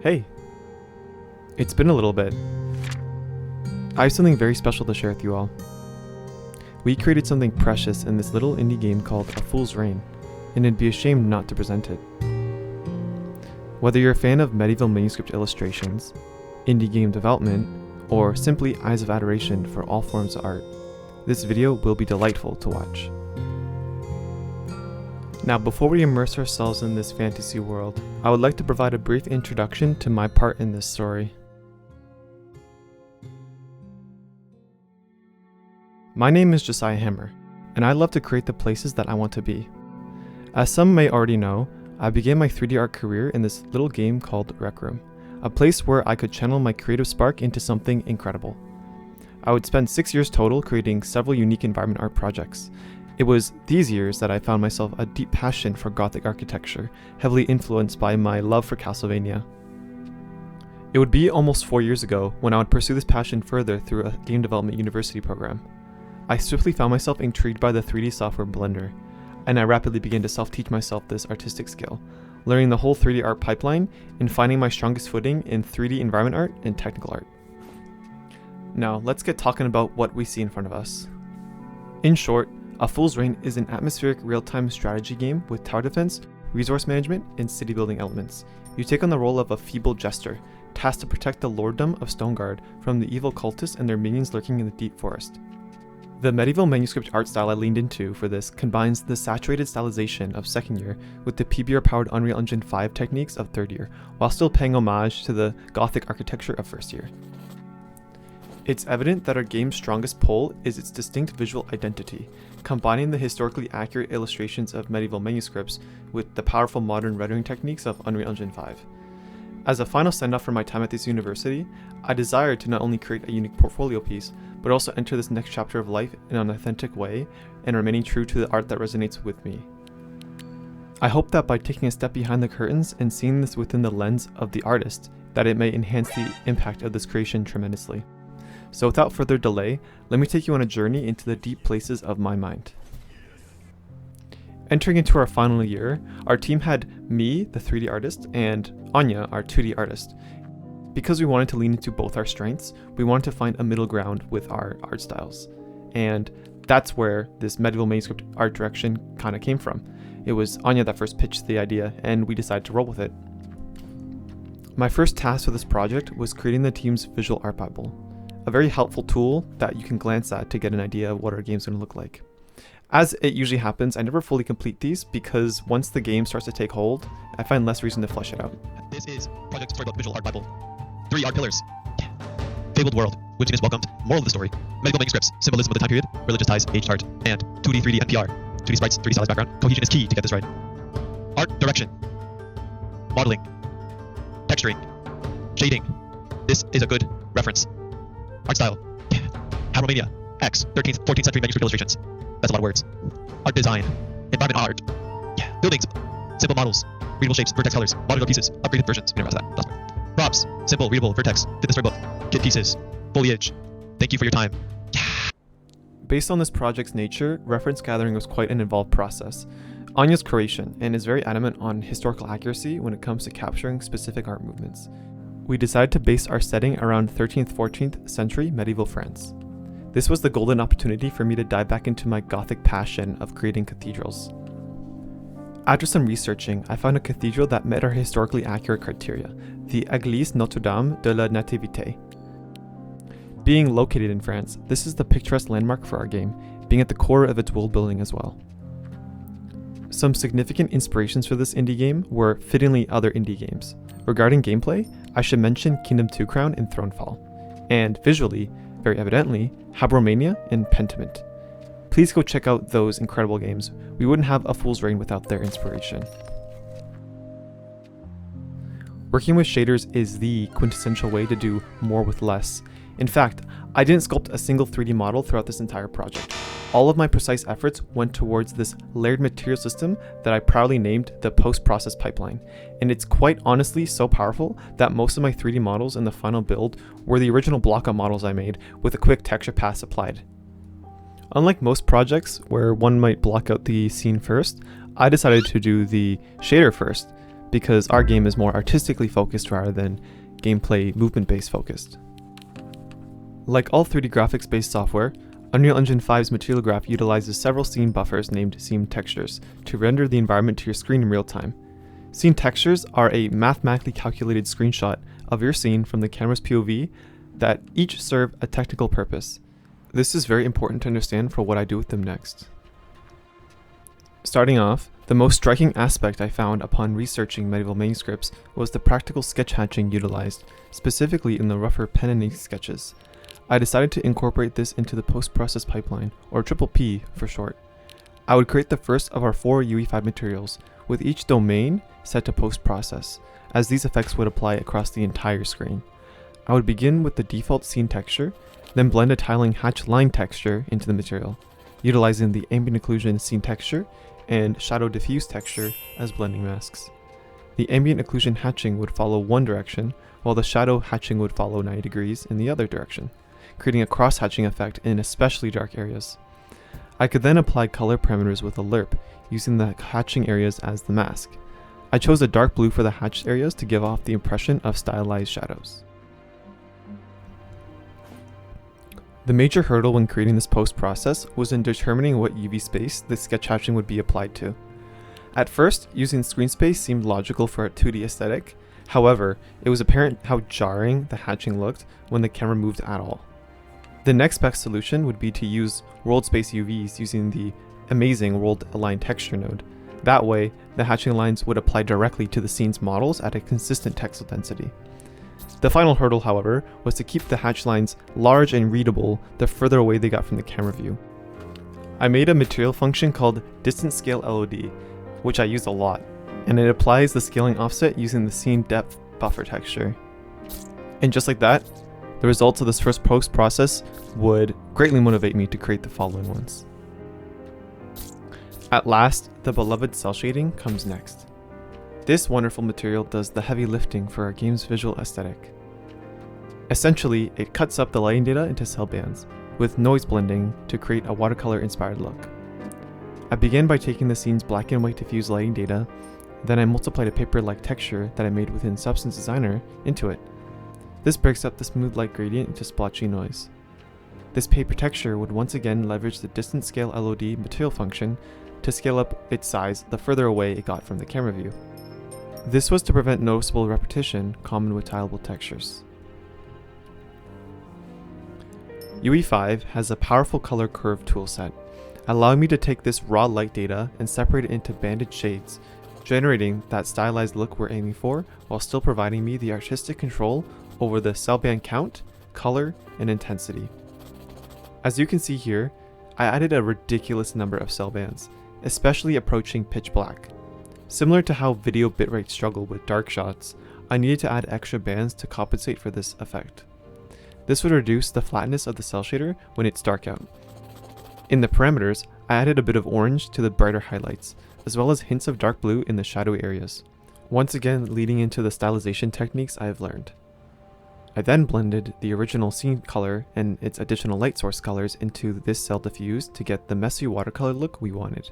Hey, it's been a little bit. I have something very special to share with you all. We created something precious in this little indie game called A Fool's Reign, and it'd be a shame not to present it. Whether you're a fan of medieval manuscript illustrations, indie game development, or simply eyes of adoration for all forms of art, this video will be delightful to watch. Now, before we immerse ourselves in this fantasy world, I would like to provide a brief introduction to my part in this story. My name is Josiah Hammer, and I love to create the places that I want to be. As some may already know, I began my 3D art career in this little game called Rec Room, a place where I could channel my creative spark into something incredible. I would spend 6 years total creating several unique environment art projects. It was these years that I found myself a deep passion for Gothic architecture, heavily influenced by my love for Castlevania. It would be almost 4 years ago when I would pursue this passion further through a game development university program. I swiftly found myself intrigued by the 3D software Blender, and I rapidly began to self-teach myself this artistic skill, learning the whole 3D art pipeline and finding my strongest footing in 3D environment art and technical art. Now, let's get talking about what we see in front of us. In short, A Fool's Reign is an atmospheric real-time strategy game with tower defense, resource management, and city building elements. You take on the role of a feeble jester, tasked to protect the lorddom of Stoneguard from the evil cultists and their minions lurking in the deep forest. The medieval manuscript art style I leaned into for this combines the saturated stylization of second year with the PBR-powered Unreal Engine 5 techniques of third year, while still paying homage to the Gothic architecture of first year. It's evident that our game's strongest pull is its distinct visual identity, combining the historically accurate illustrations of medieval manuscripts with the powerful modern rendering techniques of Unreal Engine 5. As a final send-off for my time at this university, I desired to not only create a unique portfolio piece, but also enter this next chapter of life in an authentic way and remaining true to the art that resonates with me. I hope that by taking a step behind the curtains and seeing this within the lens of the artist, that it may enhance the impact of this creation tremendously. So without further delay, let me take you on a journey into the deep places of my mind. Entering into our final year, our team had me, the 3D artist, and Anya, our 2D artist. Because we wanted to lean into both our strengths, we wanted to find a middle ground with our art styles. And that's where this medieval manuscript art direction kind of came from. It was Anya that first pitched the idea, and we decided to roll with it. My first task for this project was creating the team's visual art bible, a very helpful tool that you can glance at to get an idea of what our game's going to look like. As it usually happens, I never fully complete these because once the game starts to take hold, I find less reason to flesh it out. This is Project Storybook Visual Art Bible. 3 art pillars. Fabled world, witchiness welcomed, moral of the story, medical manuscripts, symbolism of the time period, religious ties, aged art, and 2D, 3D, NPR. 2D sprites, 3D stylized background. Cohesion is key to get this right. Art direction. Modeling. Texturing. Shading. This is a good reference. Art style. Romania. X. 13th, 14th century manuscript illustrations. That's a lot of words. Art design. Environment art. Buildings. Simple models. Readable shapes. Vertex colors. Modular pieces. Upgraded versions. You never asked that. That's props. Simple. Readable. Vertex. Fit the storybook. Kit pieces. Foliage. Thank you for your time. Based on this project's nature, reference gathering was quite an involved process. Anya's Croatian and is very adamant on historical accuracy when it comes to capturing specific art movements. We decided to base our setting around 13th, 14th century medieval France. This was the golden opportunity for me to dive back into my Gothic passion of creating cathedrals. After some researching, I found a cathedral that met our historically accurate criteria, the Église Notre-Dame de la Nativité. Being located in France, this is the picturesque landmark for our game, being at the core of its world building as well. Some significant inspirations for this indie game were fittingly other indie games. Regarding gameplay, I should mention Kingdom 2 Crown and Thronefall, and visually, very evidently, Habromania and Pentiment. Please go check out those incredible games. We wouldn't have A Fool's Reign without their inspiration. Working with shaders is the quintessential way to do more with less. In fact, I didn't sculpt a single 3D model throughout this entire project. All of my precise efforts went towards this layered material system that I proudly named the post-process pipeline, and it's quite honestly so powerful that most of my 3D models in the final build were the original block-up models I made with a quick texture pass applied. Unlike most projects where one might block out the scene first, I decided to do the shader first, because our game is more artistically focused rather than gameplay movement-based focused. Like all 3D graphics-based software, Unreal Engine 5's Material Graph utilizes several scene buffers named scene textures to render the environment to your screen in real time. Scene textures are a mathematically calculated screenshot of your scene from the camera's POV that each serve a technical purpose. This is very important to understand for what I do with them next. Starting off, the most striking aspect I found upon researching medieval manuscripts was the practical sketch hatching utilized, specifically in the rougher pen and ink sketches. I decided to incorporate this into the post-process pipeline, or triple P for short. I would create the first of our 4 UE5 materials, with each domain set to post-process, as these effects would apply across the entire screen. I would begin with the default scene texture, then blend a tiling hatch line texture into the material, utilizing the ambient occlusion scene texture and shadow diffuse texture as blending masks. The ambient occlusion hatching would follow one direction, while the shadow hatching would follow 90 degrees in the other direction, creating a cross-hatching effect in especially dark areas. I could then apply color parameters with a lerp, using the hatching areas as the mask. I chose a dark blue for the hatched areas to give off the impression of stylized shadows. The major hurdle when creating this post-process was in determining what UV space the sketch hatching would be applied to. At first, using screen space seemed logical for a 2D aesthetic. However, it was apparent how jarring the hatching looked when the camera moved at all. The next best solution would be to use world space UVs using the amazing world align texture node. That way, the hatching lines would apply directly to the scene's models at a consistent texel density. The final hurdle, however, was to keep the hatch lines large and readable the further away they got from the camera view. I made a material function called distance scale LOD, which I used a lot, and it applies the scaling offset using the scene depth buffer texture. And just like that, the results of this first post process would greatly motivate me to create the following ones. At last, the beloved cel shading comes next. This wonderful material does the heavy lifting for our game's visual aesthetic. Essentially, it cuts up the lighting data into cell bands, with noise blending to create a watercolor-inspired look. I began by taking the scene's black and white diffuse lighting data, then I multiplied a paper-like texture that I made within Substance Designer into it. This breaks up the smooth light gradient into splotchy noise. This paper texture would once again leverage the distance scale LOD material function to scale up its size the further away it got from the camera view. This was to prevent noticeable repetition common with tileable textures. UE5 has a powerful color curve toolset, allowing me to take this raw light data and separate it into banded shades, generating that stylized look we're aiming for while still providing me the artistic control over the cell band count, color, and intensity. As you can see here, I added a ridiculous number of cell bands, especially approaching pitch black. Similar to how video bitrate struggled with dark shots, I needed to add extra bands to compensate for this effect. This would reduce the flatness of the cel shader when it's dark out. In the parameters, I added a bit of orange to the brighter highlights, as well as hints of dark blue in the shadowy areas, once again leading into the stylization techniques I have learned. I then blended the original scene color and its additional light source colors into this cel diffuse to get the messy watercolor look we wanted.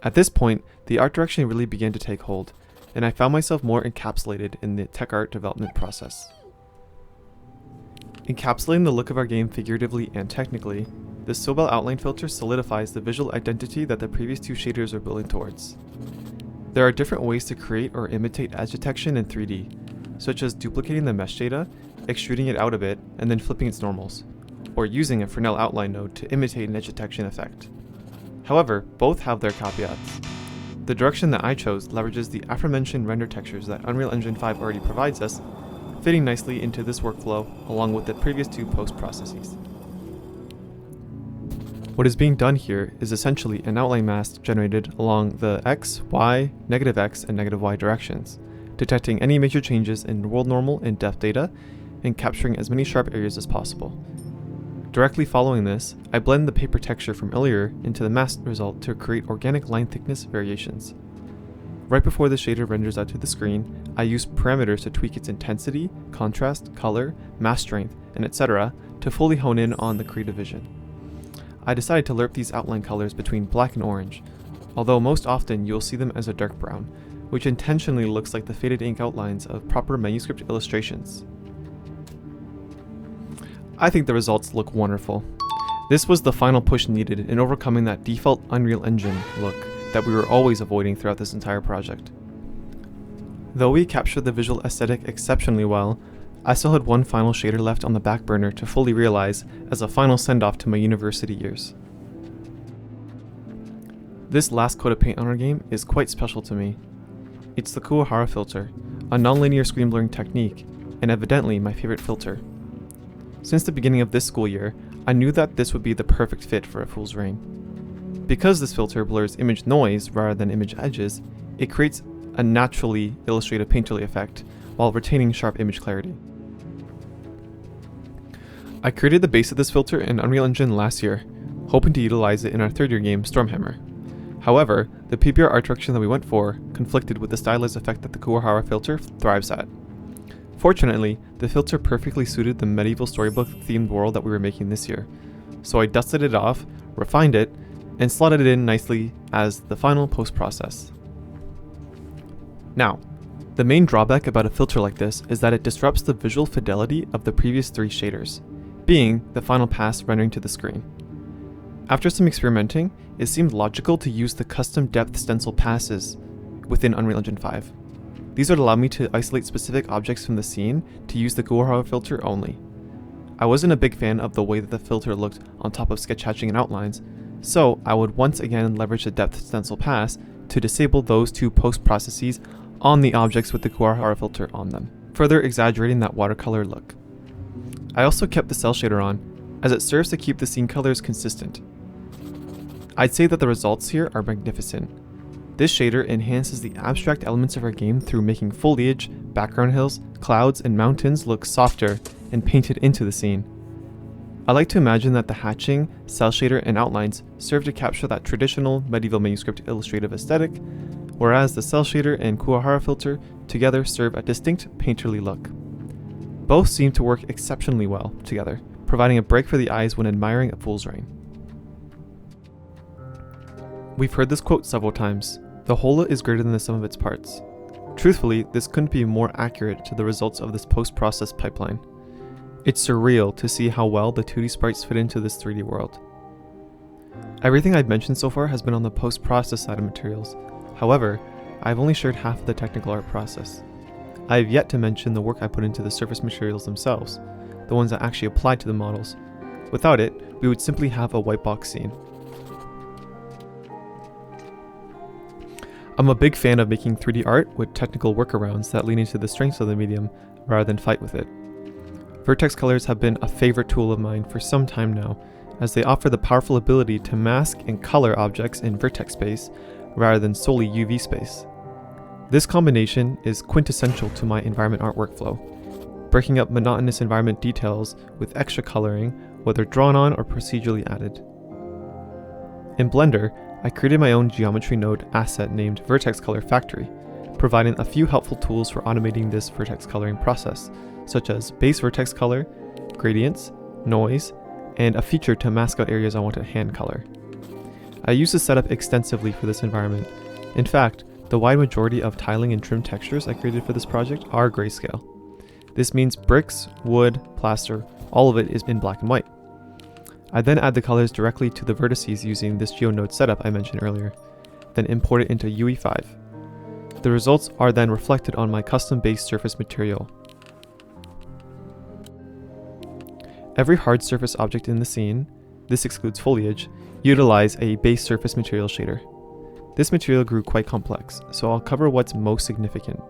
At this point, the art direction really began to take hold, and I found myself more encapsulated in the tech art development process. Encapsulating the look of our game figuratively and technically, the Sobel Outline filter solidifies the visual identity that the previous two shaders are building towards. There are different ways to create or imitate edge detection in 3D, such as duplicating the mesh data, extruding it out a bit, and then flipping its normals, or using a Fresnel outline node to imitate an edge detection effect. However, both have their caveats. The direction that I chose leverages the aforementioned render textures that Unreal Engine 5 already provides us, fitting nicely into this workflow along with the previous two post processes. What is being done here is essentially an outline mask generated along the X, Y, -X, and -Y directions, detecting any major changes in world normal and depth data, and capturing as many sharp areas as possible. Directly following this, I blend the paper texture from earlier into the mask result to create organic line thickness variations. Right before the shader renders out to the screen, I use parameters to tweak its intensity, contrast, color, mask strength, and etc. to fully hone in on the creative vision. I decided to lerp these outline colors between black and orange, although most often you'll see them as a dark brown, which intentionally looks like the faded ink outlines of proper manuscript illustrations. I think the results look wonderful. This was the final push needed in overcoming that default Unreal Engine look that we were always avoiding throughout this entire project. Though we captured the visual aesthetic exceptionally well, I still had one final shader left on the back burner to fully realize as a final send-off to my university years. This last coat of paint on our game is quite special to me. It's the Kuwahara Filter, a non-linear screen blurring technique, and evidently my favorite filter. Since the beginning of this school year, I knew that this would be the perfect fit for a Fool's Rain. Because this filter blurs image noise rather than image edges, it creates a naturally illustrative painterly effect while retaining sharp image clarity. I created the base of this filter in Unreal Engine last year, hoping to utilize it in our third year game Stormhammer. However, the PBR art direction that we went for conflicted with the stylized effect that the Kuwahara filter thrives at. Fortunately, the filter perfectly suited the medieval storybook themed world that we were making this year, so I dusted it off, refined it, and slotted it in nicely as the final post-process. Now, the main drawback about a filter like this is that it disrupts the visual fidelity of the previous three shaders, being the final pass rendering to the screen. After some experimenting, it seemed logical to use the custom depth stencil passes within Unreal Engine 5. These would allow me to isolate specific objects from the scene to use the Kuwahara filter only. I wasn't a big fan of the way that the filter looked on top of sketch hatching and outlines, so I would once again leverage the depth stencil pass to disable those two post-processes on the objects with the Kuwahara filter on them, further exaggerating that watercolor look. I also kept the cel shader on, as it serves to keep the scene colors consistent. I'd say that the results here are magnificent. This shader enhances the abstract elements of our game through making foliage, background hills, clouds, and mountains look softer and painted into the scene. I like to imagine that the hatching, cel shader, and outlines serve to capture that traditional medieval manuscript illustrative aesthetic, whereas the cel shader and Kuwahara filter together serve a distinct painterly look. Both seem to work exceptionally well together, providing a break for the eyes when admiring a Fool's Rain. We've heard this quote several times: the whole is greater than the sum of its parts. Truthfully, this couldn't be more accurate to the results of this post-process pipeline. It's surreal to see how well the 2D sprites fit into this 3D world. Everything I've mentioned so far has been on the post-process side of materials. However, I've only shared half of the technical art process. I have yet to mention the work I put into the surface materials themselves, the ones that actually apply to the models. Without it, we would simply have a white box scene. I'm a big fan of making 3D art with technical workarounds that lean into the strengths of the medium rather than fight with it. Vertex colors have been a favorite tool of mine for some time now, as they offer the powerful ability to mask and color objects in vertex space rather than solely UV space. This combination is quintessential to my environment art workflow, breaking up monotonous environment details with extra coloring, whether drawn on or procedurally added. In Blender, I created my own geometry node asset named Vertex Color Factory, providing a few helpful tools for automating this vertex coloring process, such as base vertex color, gradients, noise, and a feature to mask out areas I want to hand color. I use this setup extensively for this environment. In fact, the wide majority of tiling and trim textures I created for this project are grayscale. This means bricks, wood, plaster, all of it is in black and white. I then add the colors directly to the vertices using this GeoNode setup I mentioned earlier, then import it into UE5. The results are then reflected on my custom-based surface material. Every hard surface object in the scene, this excludes foliage, utilize a base surface material shader. This material grew quite complex, so I'll cover what's most significant.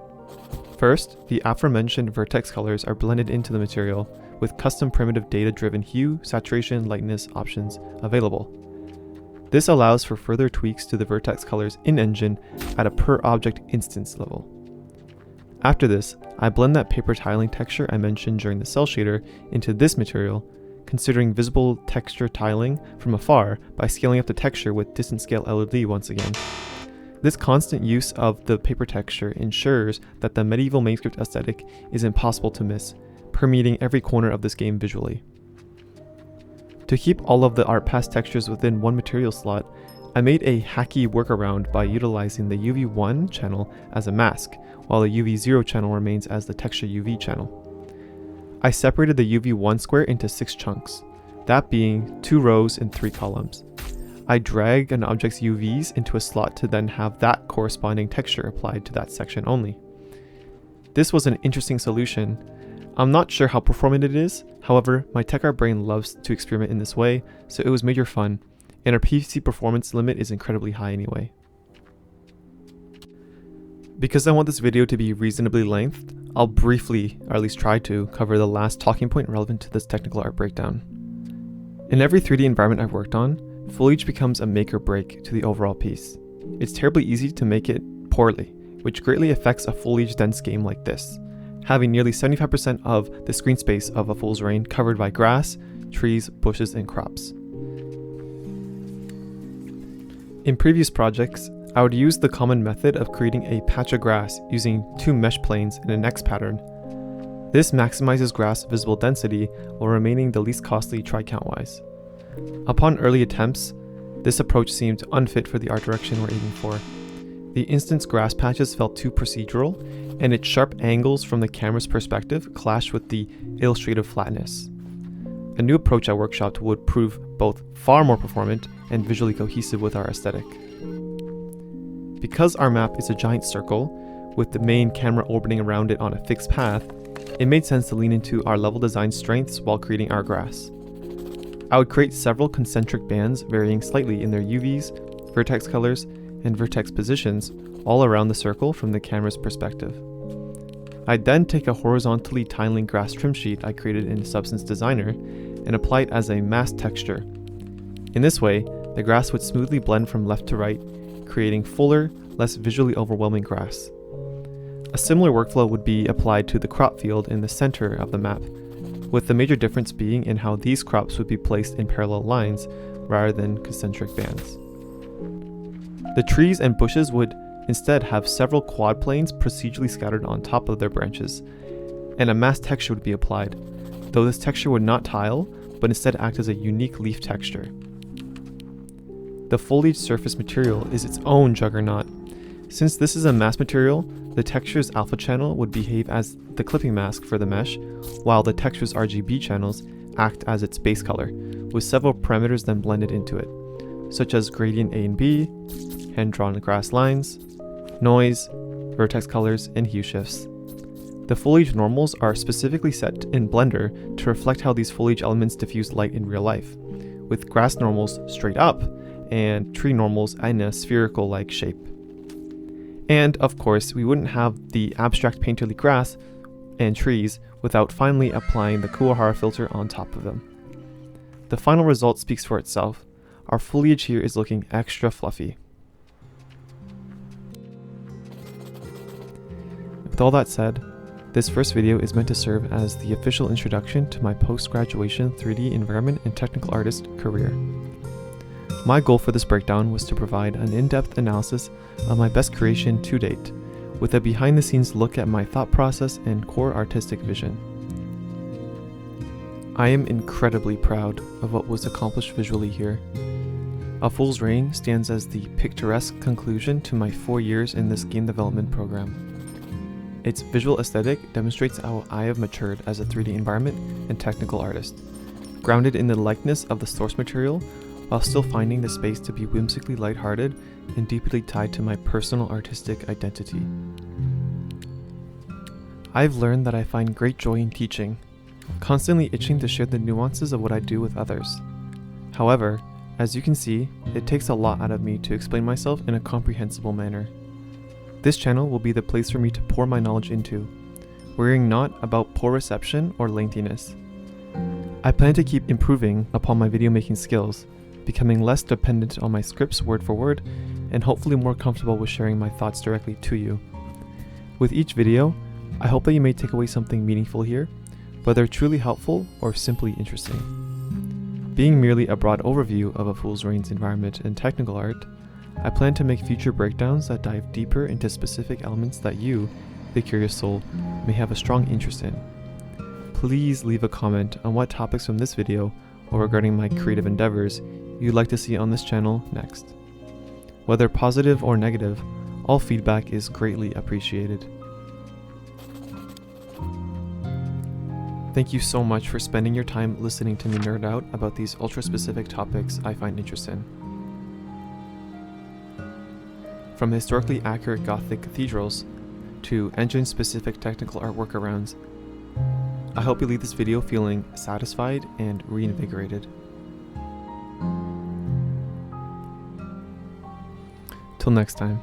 First, the aforementioned vertex colors are blended into the material with custom primitive data-driven hue, saturation, lightness options available. This allows for further tweaks to the vertex colors in-engine at a per-object instance level. After this, I blend that paper tiling texture I mentioned during the cel shader into this material, considering visible texture tiling from afar by scaling up the texture with distance scale LED once again. This constant use of the paper texture ensures that the medieval manuscript aesthetic is impossible to miss, permeating every corner of this game visually. To keep all of the art pass textures within one material slot, I made a hacky workaround by utilizing the UV1 channel as a mask, while the UV0 channel remains as the texture UV channel. I separated the UV1 square into 6 chunks, that being 2 rows and 3 columns. I drag an object's UVs into a slot to then have that corresponding texture applied to that section only. This was an interesting solution. I'm not sure how performant it is, however, my tech art brain loves to experiment in this way, so it was major fun, and our PC performance limit is incredibly high anyway. Because I want this video to be reasonably length, I'll briefly, or at least try to, cover the last talking point relevant to this technical art breakdown. In every 3D environment I've worked on, foliage becomes a make or break to the overall piece. It's terribly easy to make it poorly, which greatly affects a foliage-dense game like this, having nearly 75% of the screen space of a fool's rain covered by grass, trees, bushes, and crops. In previous projects, I would use the common method of creating a patch of grass using 2 mesh planes in an X pattern. This maximizes grass visible density while remaining the least costly try-count-wise. Upon early attempts, this approach seemed unfit for the art direction we're aiming for. The instance grass patches felt too procedural, and its sharp angles from the camera's perspective clashed with the illustrative flatness. A new approach I workshopped would prove both far more performant and visually cohesive with our aesthetic. Because our map is a giant circle, with the main camera orbiting around it on a fixed path, it made sense to lean into our level design strengths while creating our grass. I would create several concentric bands varying slightly in their UVs, vertex colors, and vertex positions all around the circle from the camera's perspective. I'd then take a horizontally tiling grass trim sheet I created in Substance Designer and apply it as a masked texture. In this way, the grass would smoothly blend from left to right, creating fuller, less visually overwhelming grass. A similar workflow would be applied to the crop field in the center of the map, with the major difference being in how these crops would be placed in parallel lines rather than concentric bands. The trees and bushes would instead have several quad planes procedurally scattered on top of their branches, and a masked texture would be applied, though this texture would not tile, but instead act as a unique leaf texture. The foliage surface material is its own juggernaut. Since this is a mask material, the texture's alpha channel would behave as the clipping mask for the mesh, while the texture's RGB channels act as its base color, with several parameters then blended into it, such as gradient A and B, hand-drawn grass lines, noise, vertex colors, and hue shifts. The foliage normals are specifically set in Blender to reflect how these foliage elements diffuse light in real life, with grass normals straight up and tree normals in a spherical-like shape. And of course, we wouldn't have the abstract painterly grass and trees without finally applying the Kuwahara filter on top of them. The final result speaks for itself. Our foliage here is looking extra fluffy. With all that said, this first video is meant to serve as the official introduction to my post-graduation 3D environment and technical artist career. My goal for this breakdown was to provide an in-depth analysis of my best creation to date, with a behind-the-scenes look at my thought process and core artistic vision. I am incredibly proud of what was accomplished visually here. A Fool's Rain stands as the picturesque conclusion to my 4 years in this game development program. Its visual aesthetic demonstrates how I have matured as a 3D environment and technical artist, grounded in the likeness of the source material while still finding the space to be whimsically lighthearted and deeply tied to my personal artistic identity. I've learned that I find great joy in teaching, constantly itching to share the nuances of what I do with others. However, as you can see, it takes a lot out of me to explain myself in a comprehensible manner. This channel will be the place for me to pour my knowledge into, worrying not about poor reception or lengthiness. I plan to keep improving upon my video making skills, becoming less dependent on my scripts word for word, and hopefully more comfortable with sharing my thoughts directly to you. With each video, I hope that you may take away something meaningful here, whether truly helpful or simply interesting. Being merely a broad overview of a Fool's Rain's environment and technical art, I plan to make future breakdowns that dive deeper into specific elements that you, the curious soul, may have a strong interest in. Please leave a comment on what topics from this video or regarding my creative endeavors you'd like to see on this channel next. Whether positive or negative, all feedback is greatly appreciated. Thank you so much for spending your time listening to me nerd out about these ultra-specific topics I find interest in. From historically accurate Gothic cathedrals to engine-specific technical art workarounds, I hope you leave this video feeling satisfied and reinvigorated. Till next time.